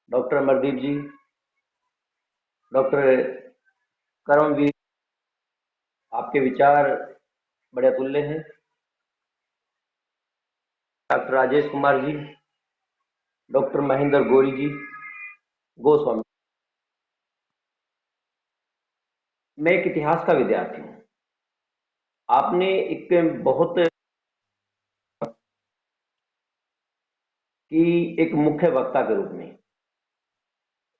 Doctor Amardeep जी, doctor कर्मवीर, आपके विचार बड़े अतुल्य हैं। डॉक्टर राजेश कुमार जी, डॉक्टर महेंद्र गोरी जी, गोस्वामी। मैं एक इतिहास का विद्यार्थी हूँ। आपने एक बहुत कि एक मुख्य वक्ता के रूप में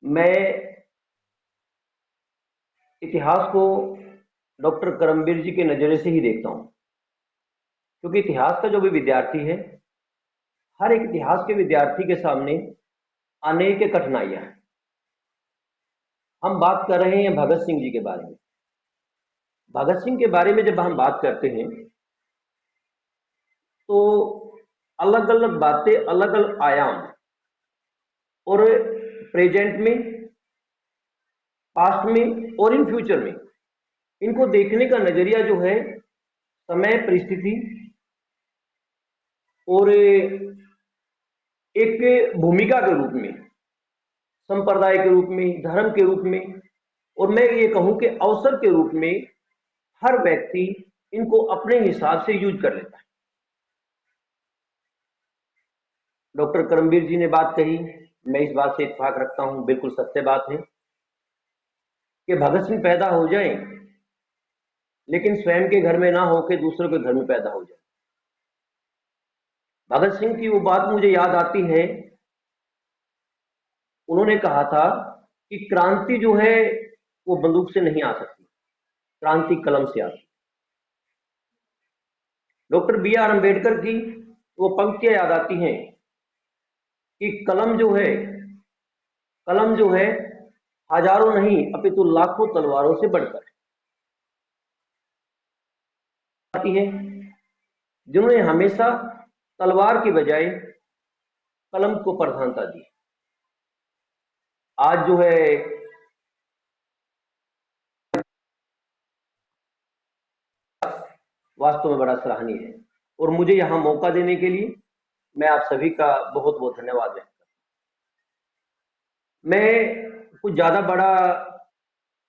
मैं इतिहास को डॉक्टर करमबीर जी के नजरिए से ही देखता हूँ, क्योंकि इतिहास का जो भी विद्यार्थी है, हर एक इतिहास के विद्यार्थी के सामने अनेक कठिनाइयां हैं। हम बात कर रहे हैं भगत सिंह जी के बारे में। भगत सिंह के बारे में जब हम बात करते हैं तो अलग अलग बातें, अलग अलग आयाम और प्रेजेंट में, पास्ट में और इन फ्यूचर में इनको देखने का नजरिया जो है समय, परिस्थिति और एक भूमिका के रूप में, संप्रदाय के रूप में, धर्म के रूप में, और मैं ये कहूं कि अवसर के रूप में हर व्यक्ति इनको अपने हिसाब से यूज कर लेता है। डॉक्टर करमबीर जी ने बात कही, मैं इस बात से इत्तेफाक रखता हूं, बिल्कुल सत्य बात है कि भगत सिंह पैदा हो जाएं लेकिन स्वयं के घर में ना होकर दूसरों के घर में पैदा हो जाए। भगत सिंह की वो बात मुझे याद आती है, उन्होंने कहा था कि क्रांति जो है वो बंदूक से नहीं आ सकती, क्रांति कलम से आती। डॉक्टर बी आर अम्बेडकर की वो पंक्तियां याद आती हैं कि कलम जो है हजारों नहीं अपितु लाखों तलवारों से बढ़कर आती है, जिन्होंने हमेशा तलवार की बजाय कलम को प्रधानता दी। आज जो है वास्तव में बड़ा सराहनीय है, और मुझे यहां मौका देने के लिए मैं आप सभी का बहुत बहुत धन्यवाद व्यक्त करता हूं। मैं कुछ ज्यादा बड़ा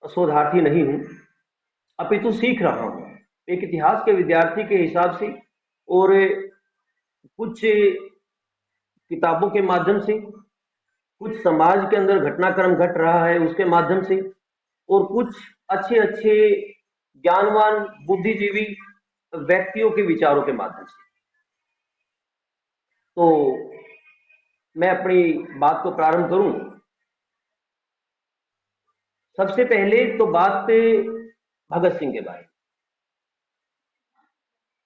शोधार्थी नहीं हूं, अपितु सीख रहा हूं एक इतिहास के विद्यार्थी के हिसाब से, और कुछ किताबों के माध्यम से, कुछ समाज के अंदर घटनाक्रम घट रहा है उसके माध्यम से, और कुछ अच्छे अच्छे ज्ञानवान बुद्धिजीवी व्यक्तियों के विचारों के माध्यम से। तो मैं अपनी बात को प्रारंभ करूं। सबसे पहले तो बात भगत सिंह के बारे में।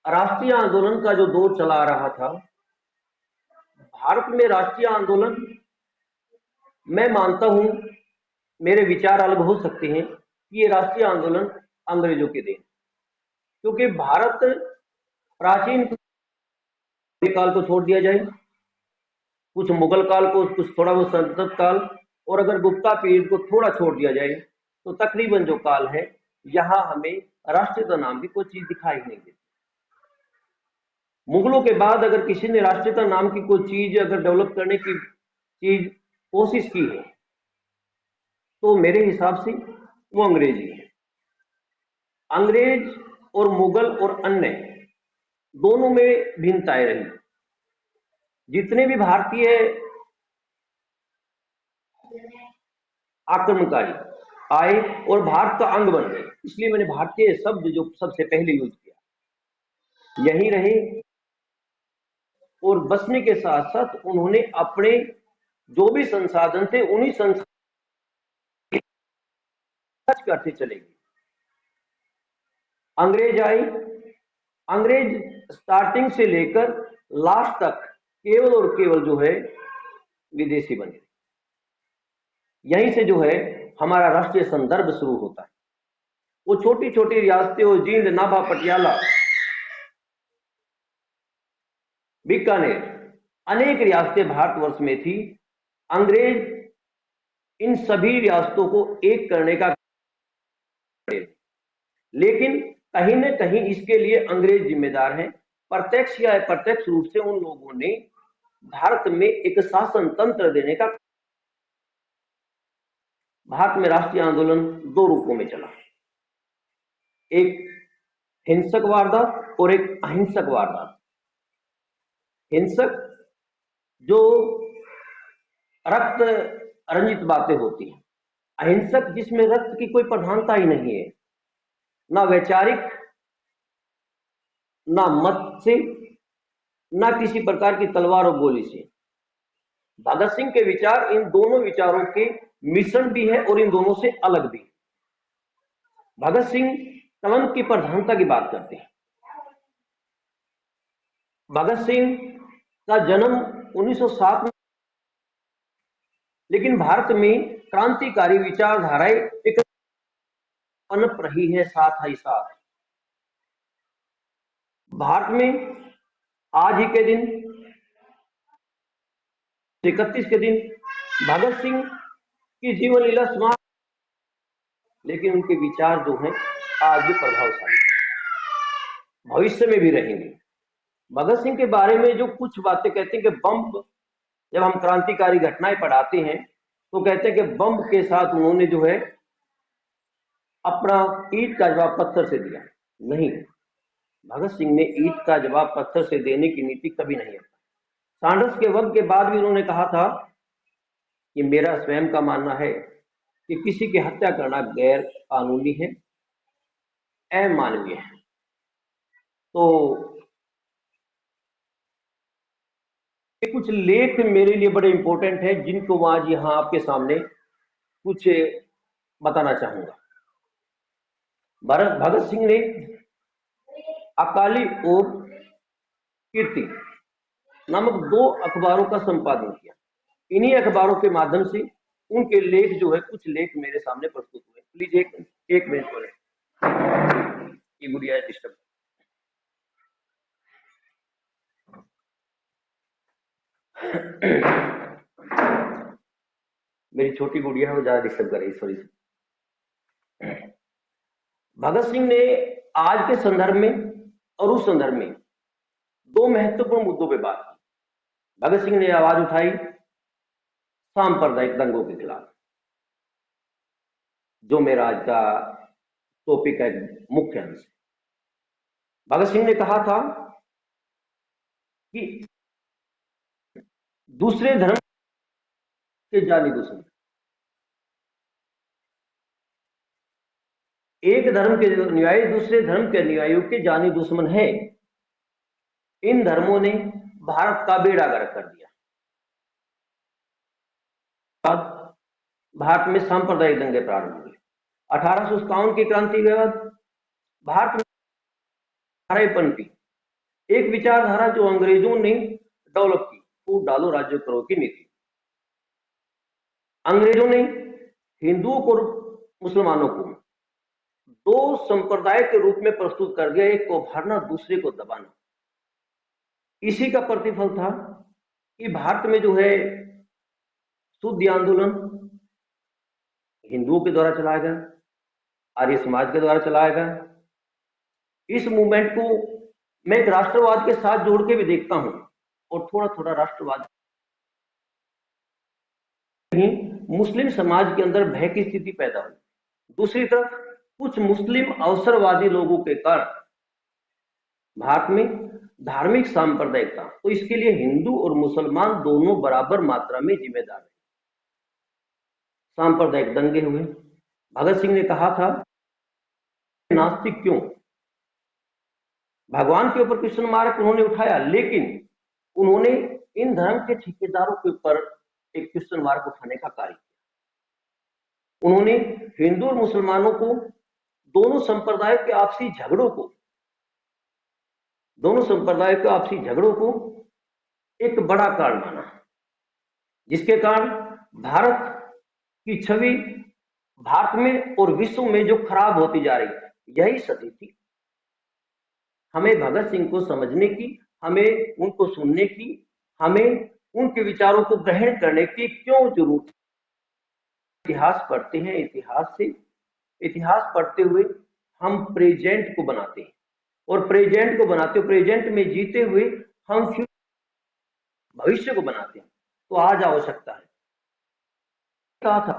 राष्ट्रीय आंदोलन का जो दौर चला आ रहा था भारत में, राष्ट्रीय आंदोलन, मैं मानता हूं, मेरे विचार अलग हो सकते हैं कि ये राष्ट्रीय आंदोलन अंग्रेजों के देन, क्योंकि भारत प्राचीन काल को छोड़ दिया जाए, कुछ मुगल काल को, कुछ थोड़ा वो सल्तनत काल, और अगर गुप्ता पीरियड को थोड़ा छोड़ दिया जाए तो तकरीबन जो काल है यहां हमें राष्ट्रीयता नाम की कोई चीज दिखाई नहीं देती। मुगलों के बाद अगर किसी ने राष्ट्रीयता नाम की कोई चीज अगर डेवलप करने की चीज कोशिश की है तो मेरे हिसाब से वो अंग्रेजी है। अंग्रेज और मुगल और अन्य दोनों में भिन्नताएं रही। जितने भी भारतीय आक्रमणकारी आए और भारत का अंग बन गए, इसलिए मैंने भारतीय शब्द जो सबसे पहले यूज किया, यही रहे, और बसने के साथ साथ उन्होंने अपने जो भी संसाधन थे उन्हीं संसाधन करते चले गए। अंग्रेज आए, अंग्रेज स्टार्टिंग से लेकर लास्ट तक केवल और केवल जो है विदेशी बने। यहीं से जो है हमारा राष्ट्रीय संदर्भ शुरू होता है। वो छोटी छोटी रियासतें, वो जींद, नाभा, पटियाला, बीकानेर, अनेक रियासतें भारतवर्ष में थी। अंग्रेज इन सभी रियासतों को एक करने का, लेकिन कहीं न कहीं इसके लिए अंग्रेज जिम्मेदार हैं। प्रत्यक्ष या अप्रत्यक्ष रूप से उन लोगों ने भारत में एक शासन तंत्र देने का भारत में राष्ट्रीय आंदोलन दो रूपों में चला, एक हिंसक वारदात और एक अहिंसक वारदात। हिंसक जो रक्त रंजित बातें होती हैं, अहिंसक जिसमें रक्त की कोई प्रधानता ही नहीं है, ना वैचारिक, ना मत से, ना किसी प्रकार की तलवार और गोली से। भगत सिंह के विचार इन दोनों विचारों के मिश्रण भी है और इन दोनों से अलग भी। भगत सिंह कलम की प्रधानता की बात करते हैं। भगत सिंह का जन्म 1907 में, लेकिन भारत में क्रांतिकारी विचारधाराएं एक पनप रही है साथ ही साथ। भारत में आज ही के दिन 31 के दिन भगत सिंह की जीवन लीला समाप्त, लेकिन उनके विचार जो हैं आज भी प्रभावशाली, भविष्य में भी रहेंगे। भगत सिंह के बारे में जो कुछ बातें कहते हैं कि बम, जब हम क्रांतिकारी घटनाएं पढ़ाते हैं तो कहते हैं कि बम के साथ उन्होंने जो है अपना ईंट का जवाब पत्थर से दिया। नहीं, भगत सिंह ने ईंट का जवाब पत्थर से देने की नीति कभी नहीं है। सांडर्स के वक्त के बाद भी उन्होंने कहा था कि मेरा स्वयं का मानना है कि किसी की हत्या करना गैर कानूनी है, अमानवीय है। तो ये कुछ लेख मेरे लिए बड़े इंपॉर्टेंट है जिनको आज यहाँ आपके सामने कुछ बताना चाहूंगा। भगत सिंह ने अकाली और कीर्ति नामक दो अखबारों का संपादन किया। इन्हीं अखबारों के माध्यम से उनके लेख जो है, कुछ लेख मेरे सामने प्रस्तुत हुए। प्लीज एक मिनट पर, ये गुड़िया डिस्टर्ब। मेरी छोटी गुड़िया है, वो ज्यादा डिस्टर्ब कर रही है, सॉरी। भगत सिंह ने आज के संदर्भ में और उस संदर्भ में दो महत्वपूर्ण मुद्दों पे बात की। भगत सिंह ने आवाज उठाई सांप्रदायिक दंगों के खिलाफ, जो मेरा आज का टॉपिक है, मुख्य अंश। भगत सिंह ने कहा था कि दूसरे धर्म के जानी दुश्मन, एक धर्म के अनुयायी दूसरे धर्म के अनुयायियों के जानी दुश्मन है। इन धर्मों ने भारत का बेड़ा गर्क कर दिया। भारत में सांप्रदायिक दंगे प्रारंभ हुए। 1857 की क्रांति के बाद भारत में पनपी एक विचारधारा जो अंग्रेजों ने डेवलप की, फूट डालो राज्य करो की नीति। अंग्रेजों ने हिंदुओं को, मुसलमानों को दो संप्रदाय के रूप में प्रस्तुत कर दिया, एक को भरना, दूसरे को दबाना। इसी का प्रतिफल था कि भारत में जो है शुद्ध आंदोलन हिंदुओं के द्वारा चलाया गया, आर्य समाज के द्वारा चलाया गया। इस मूवमेंट को मैं एक राष्ट्रवाद के साथ जोड़ के भी देखता हूं और थोड़ा थोड़ा राष्ट्रवाद, मुस्लिम समाज के अंदर भय की स्थिति पैदा हुई। दूसरी तरफ कुछ मुस्लिम अवसरवादी लोगों के कारण भारत में धार्मिक सांप्रदायिकता, तो इसके लिए हिंदू और मुसलमान दोनों बराबर मात्रा में जिम्मेदार है। सांप्रदायिक दंगे हुए। भगत सिंह ने कहा था नास्तिक क्यों, भगवान के ऊपर क्वेश्चन मार्क उन्होंने उठाया, लेकिन उन्होंने इन धर्म के ठेकेदारों के ऊपर एक क्वेश्चन मार्क उठाने का कार्य किया। उन्होंने हिंदू और मुसलमानों को, दोनों संप्रदायों के आपसी झगड़ों को, एक बड़ा कारण माना, जिसके कारण भारत की छवि भारत में और विश्व में जो खराब होती जा रही, यही सदी थी। हमें भगत सिंह को समझने की, हमें उनको सुनने की, हमें उनके विचारों को ग्रहण करने की क्यों जरूरत। इतिहास पढ़ते हैं, इतिहास पढ़ते हुए हम प्रेजेंट को बनाते हैं और प्रेजेंट में जीते हुए हम भविष्य को बनाते हैं। तो आज आवश्यकता है, कहा था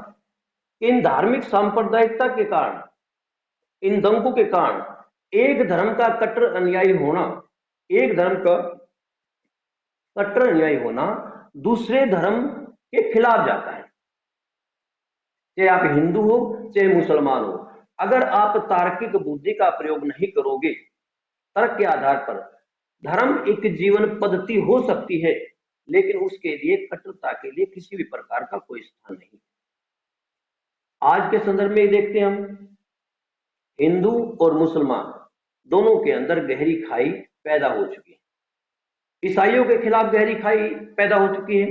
इन धार्मिक सांप्रदायिकता के कारण, इन दंगों के कारण एक धर्म का कट्टर अनुयायी होना, एक धर्म का कट्टर अनुयायी होना दूसरे धर्म के खिलाफ जाता है। चाहे आप हिंदू हो चाहे मुसलमान हो, अगर आप तार्किक बुद्धि का प्रयोग नहीं करोगे, तर्क के आधार पर, धर्म एक जीवन पद्धति हो सकती है, लेकिन उसके लिए कट्टरता के लिए किसी भी प्रकार का कोई स्थान नहीं। आज के संदर्भ में देखते हैं हम, हिंदू और मुसलमान दोनों के अंदर गहरी खाई पैदा हो चुकी है, ईसाइयों के खिलाफ गहरी खाई पैदा हो चुकी है।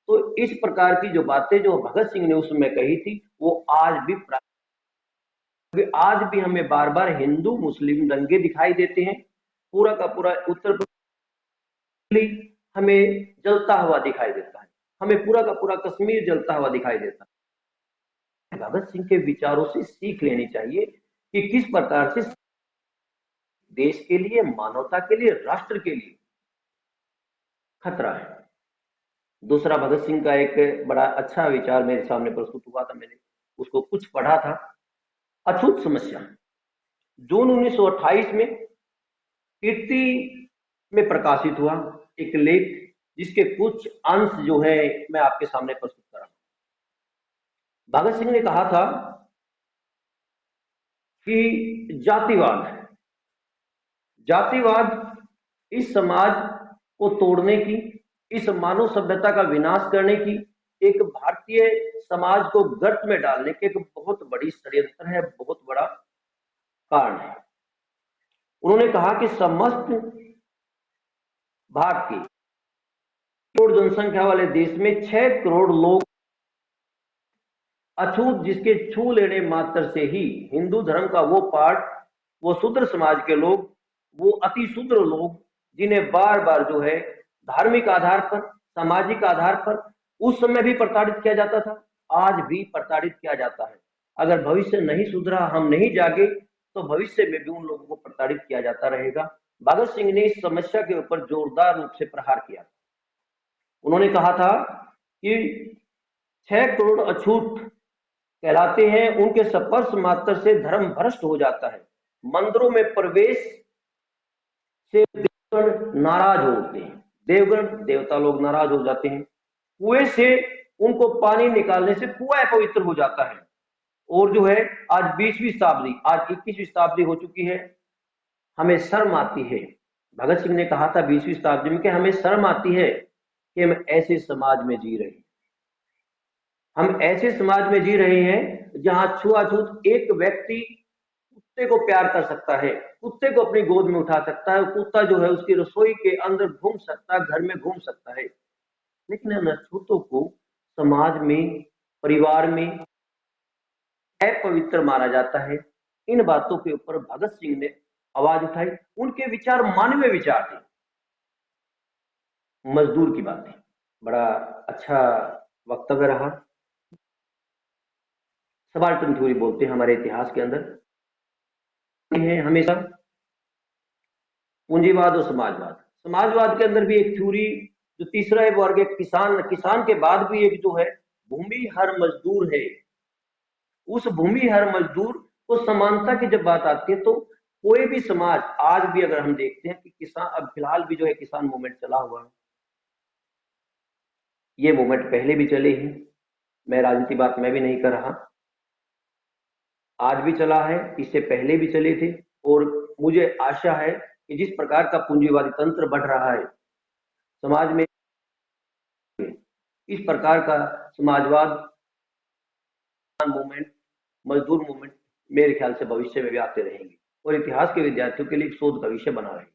तो इस प्रकार की जो बातें जो भगत सिंह ने उस समय कही थी, वो आज भी हमें बार बार हिंदू मुस्लिम दंगे दिखाई देते हैं। पूरा का पूरा उत्तर प्रदेश हमें जलता हुआ दिखाई देता है, हमें पूरा का पूरा कश्मीर जलता हुआ दिखाई देता है। भगत सिंह के विचारों से सीख लेनी चाहिए कि किस प्रकार से देश के लिए, मानवता के लिए, राष्ट्र के लिए खतरा है। दूसरा भगत सिंह का एक बड़ा अच्छा विचार मेरे सामने प्रस्तुत हुआ था, मैंने उसको कुछ पढ़ा था, अछूत समस्या। जून 1928 में कीर्ति में प्रकाशित हुआ एक लेख, जिसके कुछ अंश जो है मैं आपके सामने प्रस्तुत कर रहा हूं। भगत सिंह ने कहा था कि जातिवाद इस समाज को तोड़ने की, इस मानव सभ्यता का विनाश करने की, एक भारतीय समाज को गर्त में डालने की एक बहुत बड़ी षड्यंत्र है, बहुत बड़ा कारण है। उन्होंने कहा कि समस्त भारत की करोड़ जनसंख्या वाले देश में 6 करोड़ लोग अछूत, जिसके छू लेने मात्र से ही हिंदू धर्म का वो पार्ट, वो शूद्र समाज के लोग, वो अति शूद्र लोग, जिन्हें बार बार जो है धार्मिक आधार पर, सामाजिक आधार पर उस समय भी प्रताड़ित किया जाता था, आज भी प्रताड़ित किया जाता है। अगर भविष्य नहीं सुधरा, हम नहीं जागे, तो भविष्य में भी उन लोगों को प्रताड़ित किया जाता रहेगा। भगत सिंह ने इस समस्या के ऊपर जोरदार रूप से प्रहार किया। उन्होंने कहा था कि 6 करोड़ अछूत कहलाते हैं, उनके स्पर्श मात्र से धर्म भ्रष्ट हो जाता है। मंदिरों में प्रवेश से देवगण नाराज होते हैं, देवगण देवता लोग नाराज हो जाते हैं। कुएं से उनको पानी निकालने से कुआं अपवित्र हो जाता है। और जो है आज 20वीं शताब्दी, आज 21वीं शताब्दी हो चुकी है, हमें शर्म आती है। भगत सिंह ने कहा था 20वीं शताब्दी में कि हमें शर्म आती है कि हम ऐसे समाज में जी रहे हैं, हम ऐसे समाज में जी रहे हैं जहां छुआछूत एक व्यक्ति कुत्ते को प्यार कर सकता है, कुत्ते को अपनी गोद में उठा सकता है, कुत्ता जो है उसकी रसोई के अंदर घूम सकता है, घर में घूम सकता है, लेकिन इन अछूतों को समाज में, परिवार में अपवित्र माना जाता है। इन बातों के ऊपर भगत सिंह ने आवाज उठाई। उनके विचार मानवीय विचार थे, मजदूर की बातें। बड़ा अच्छा वक्तव्य रहा। सबाल्टर्न थ्योरी बोलते हैं हमारे इतिहास के अंदर, है हमेशा पूंजीवाद और समाजवाद। समाजवाद के अंदर भी एक थ्योरी, जो तीसरा वर्ग है किसान, किसान के बाद भी एक जो है भूमिहर मजदूर है। उस भूमिहर मजदूर को समानता की जब बात आती है, तो कोई भी समाज, आज भी अगर हम देखते हैं कि किसान, अब फिलहाल भी जो है किसान मूवमेंट चला हुआ है, ये मूवमेंट पहले भी चले ही, मैं राजनीति बात मैं भी नहीं कर रहा, आज भी चला है, इससे पहले भी चले थे। और मुझे आशा है कि जिस प्रकार का पूंजीवादी तंत्र बढ़ रहा है समाज में, इस प्रकार का समाजवाद मूवमेंट, मजदूर मूवमेंट मेरे ख्याल से भविष्य में भी आते रहेंगे और इतिहास के विद्यार्थियों के लिए एक शोध का विषय बना रहेगा।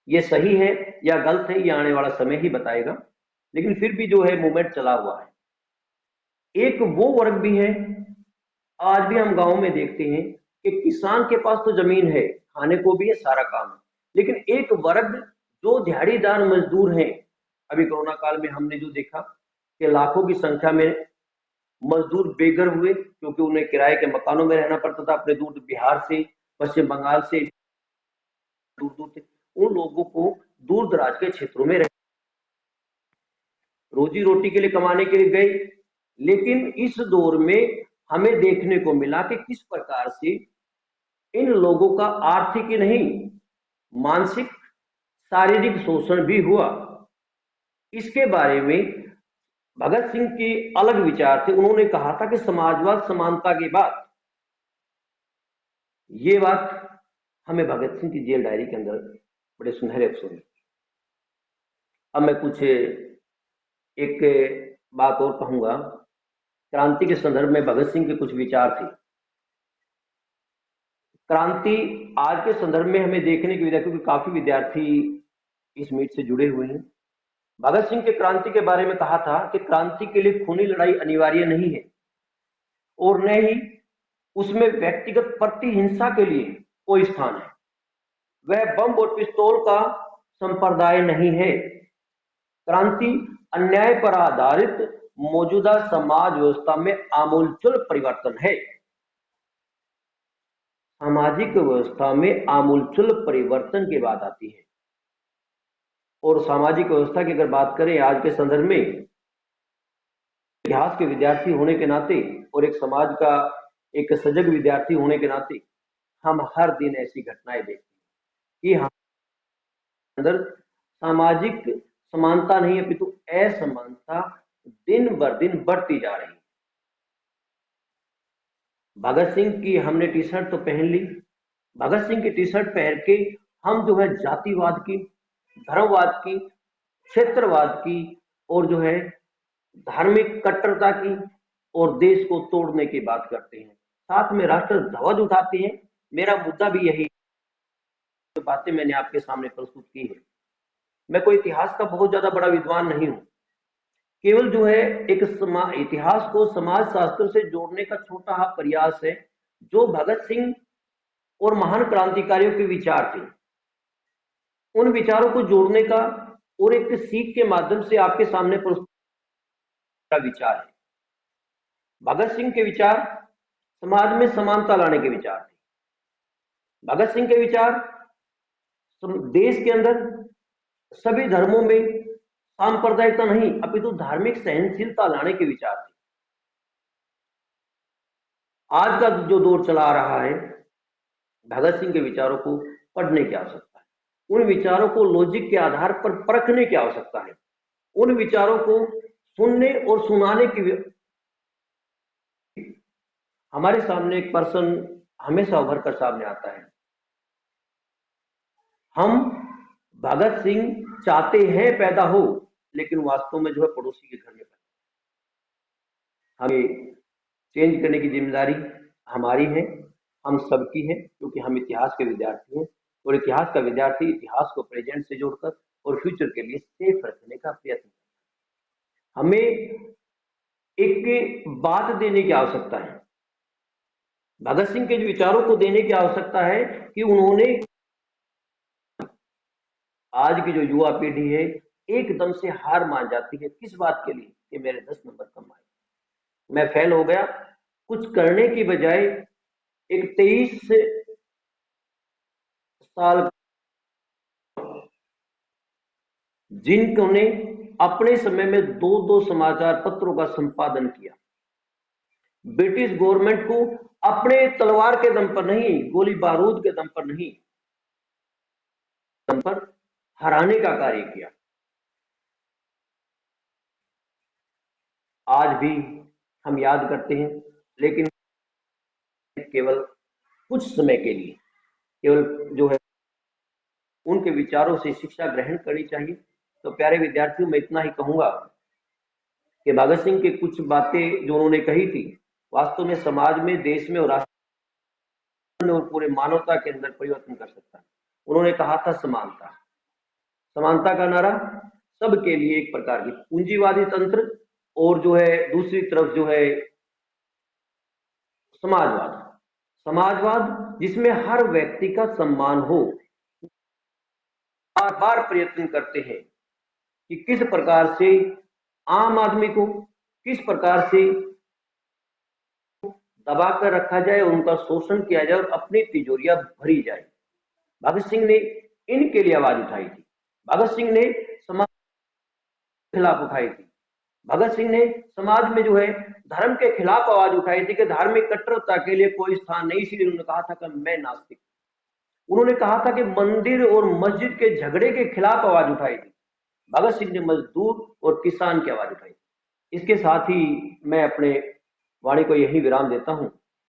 ये सही है या गलत है, ये आने वाला समय ही बताएगा, लेकिन फिर भी जो है मूवमेंट चला हुआ है। एक वो वर्ग भी है, आज भी हम गांव में देखते हैं कि किसान के पास तो जमीन है, खाने को भी है, सारा काम है, लेकिन एक वर्ग जो दिहाड़ीदार मजदूर हैं, अभी कोरोना काल में हमने जो देखा कि लाखों की संख्या में मजदूर बेघर हुए, क्योंकि उन्हें किराए के मकानों में रहना पड़ता था, अपने दूर बिहार से, पश्चिम बंगाल से दूर दूर थे, उन लोगों को दूर दराज के क्षेत्रों में रोजी रोटी के लिए कमाने के लिए गए, लेकिन इस दौर में हमें देखने को मिला कि किस प्रकार से इन लोगों का आर्थिक ही नहीं, मानसिक शारीरिक शोषण भी हुआ। इसके बारे में भगत सिंह के अलग विचार थे। उन्होंने कहा था कि समाजवाद समानता के बाद, ये बात हमें भगत सिंह की जेल डायरी के अंदर बड़े सुनहरे अक्षर में। अब मैं कुछ एक बात और कहूंगा। क्रांति के संदर्भ में भगत सिंह के कुछ विचार थे। क्रांति आज के संदर्भ में हमें देखने की वजह, क्योंकि काफी विद्यार्थी इस मीट से जुड़े हुए हैं। भगत सिंह के क्रांति के बारे में कहा था कि क्रांति के लिए खूनी लड़ाई अनिवार्य नहीं है और न ही उसमें व्यक्तिगत प्रतिहिंसा के लिए कोई स्थान है। वह बम और पिस्तौल का संप्रदाय नहीं है। क्रांति अन्याय पर आधारित मौजूदा समाज व्यवस्था में आमूलचूल परिवर्तन है। सामाजिक व्यवस्था में आमूलचूल परिवर्तन की बात आती है। और सामाजिक व्यवस्था की अगर बात करें आज के संदर्भ में, इतिहास के विद्यार्थी होने के नाते और एक समाज का एक सजग विद्यार्थी होने के नाते हम हर दिन ऐसी घटनाएं देखते हैं कि हम अंदर सामाजिक समानता नहीं है, अपितु असमानता दिन बर दिन बढ़ती जा रही है। भगत सिंह की हमने टी शर्ट तो पहन ली। भगत सिंह की टी शर्ट पहन के हम जो है जातिवाद की, धर्मवाद की, क्षेत्रवाद की और जो है धार्मिक कट्टरता की और देश को तोड़ने की बात करते हैं, साथ में राष्ट्र ध्वज उठाते हैं। मेरा मुद्दा भी यही, जो बातें मैंने आपके सामने प्रस्तुत की है। मैं कोई इतिहास का बहुत ज्यादा बड़ा विद्वान नहीं हूं, केवल जो है एक इतिहास को समाज शास्त्र से जोड़ने का छोटा सा प्रयास है। जो भगत सिंह और महान क्रांतिकारियों के विचार थे, उन विचारों को जोड़ने का और एक सीख के माध्यम से आपके सामने प्रस्तुत विचार है। भगत सिंह के विचार समाज में समानता लाने के विचार थे। भगत सिंह के विचार देश के अंदर सभी धर्मों में सांप्रदायिकता नहीं, अपितु धार्मिक सहनशीलता लाने के विचार थे। आज का जो दौर चला आ रहा है, भगत सिंह के विचारों को पढ़ने की आवश्यकता है। उन विचारों को लॉजिक के आधार पर परखने की आवश्यकता है। उन विचारों को सुनने और सुनाने की, हमारे सामने एक पर्सन हमेशा उभर कर सामने आता है। हम भगत सिंह चाहते हैं पैदा हो, लेकिन वास्तव में जो है पड़ोसी के घर में पैदा। हमें चेंज करने की जिम्मेदारी हमारी है, हम सबकी है, क्योंकि हम इतिहास के विद्यार्थी हैं और इतिहास का विद्यार्थी इतिहास को प्रेजेंट से जोड़कर और फ्यूचर के लिए सेफ रखने का प्रयत्न करता है। हमें एक बात देने की आवश्यकता है, भगत सिंह के विचारों को देने की आवश्यकता है कि उन्होंने, आज की जो युवा पीढ़ी है एकदम से हार मान जाती है। किस बात के लिए? कि मेरे 10 नंबर कम आए, मैं फेल हो गया। कुछ करने की बजाय एक 23 साल जिन्होंने अपने समय में 2-2 समाचार पत्रों का संपादन किया, ब्रिटिश गवर्नमेंट को अपने तलवार के दम पर नहीं, गोली बारूद के दम पर नहीं, दम पर हराने का कार्य किया। आज भी हम याद करते हैं, लेकिन केवल कुछ समय के लिए, केवल जो है उनके विचारों से शिक्षा ग्रहण करनी चाहिए। तो प्यारे विद्यार्थियों, मैं इतना ही कहूंगा कि भगत सिंह की कुछ बातें जो उन्होंने कही थी, वास्तव में समाज में, देश में और राष्ट्र में और पूरे मानवता के अंदर परिवर्तन कर सकता है। उन्होंने कहा था समानता, समानता का नारा सबके लिए एक प्रकार की पूंजीवादी तंत्र, और जो है दूसरी तरफ जो है समाजवाद, समाजवाद जिसमें हर व्यक्ति का सम्मान हो। बार बार प्रयत्न करते हैं कि किस प्रकार से आम आदमी को किस प्रकार से दबा कर रखा जाए, उनका शोषण किया जाए और अपनी तिजोरियां भरी जाए। भगत सिंह ने इनके लिए आवाज उठाई थी। भगत सिंह ने समाज के खिलाफ उठाई थी। भगत सिंह ने समाज में जो है धर्म के खिलाफ आवाज उठाई थी कि धार्मिक कट्टरता के लिए कोई स्थान नहीं, इसलिए उन्होंने कहा था कि मैं नास्तिक। उन्होंने कहा था कि मंदिर और मस्जिद के झगड़े के खिलाफ आवाज उठाई थी। भगत सिंह ने मजदूर और किसान की आवाज उठाई। इसके साथ ही मैं अपने वाणी को यही विराम देता हूं।